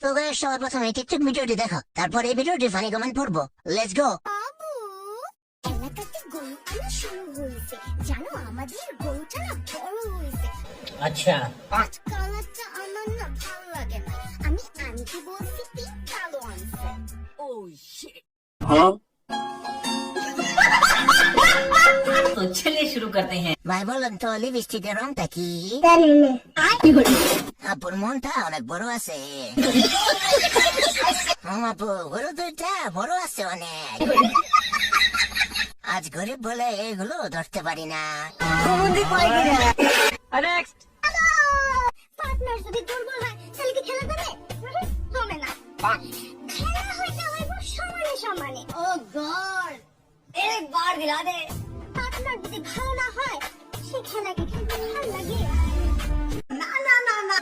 তো গাইস সবার প্রথমে টিকটক ভিডিওটি দেখো, তারপর এই ভিডিওটি ফানি কমেন্ট পড়বো। Let's go. বাবু এলাকাতে গরু আনা শুরু হয়েছে, জানো আমাদের গরুটা না বড় হয়েছে। अच्छा কালারটা আমার না ভালো লাগে না, আমি আনতে বলছি পিঙ্ক কালো আনছে। तो चलिए शुरू करते हैं। ভাই বলেন তো লিপস্টিকের রংটা কি? আপুর মনটা অনেক বড় আছে। আপু গরু দুইটা বড় আছে অনেক। আজ গরিব বলে এগুলো ধরতে পারি না। পার্টনার যদি দুর্বল হয় তাহলে কি খেলা যাবে? হবে না, খেলা হইতে হইব সমানে সমানে। ও গড, এক বার দিলা দে। পার্টনার যদি ভালো না হয় সে খেলা কি খেলতে ভালো লাগে? না না না না।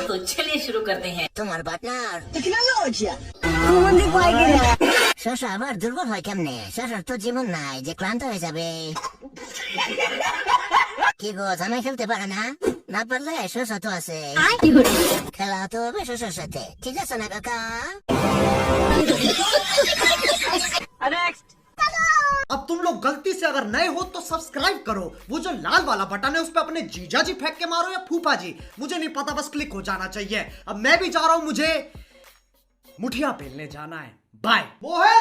तो चलिए शुरू करते हैं। তোমার পার্টনার শশা আবার দুর্বল হয় কেমনে? শশার তো জীবন নাই যে ক্লান্ত হয়ে যাবে। কি গো, জামাই খেলতে পারে না? না পারলে শশা তো আছে, খেলা তো হবে শশার সাথে। ঠিক আছে না কাকা? अब तुम लोग गलती से अगर नए हो तो सब्सक्राइब करो, वो जो लाल वाला बटन है उस पे अपने जीजा जी फेंक के मारो या फूफा जी, मुझे नहीं पता, बस क्लिक हो जाना चाहिए। अब मैं भी जा रहा हूं, मुझे मुठिया पेलने जाना है। बाय। वो है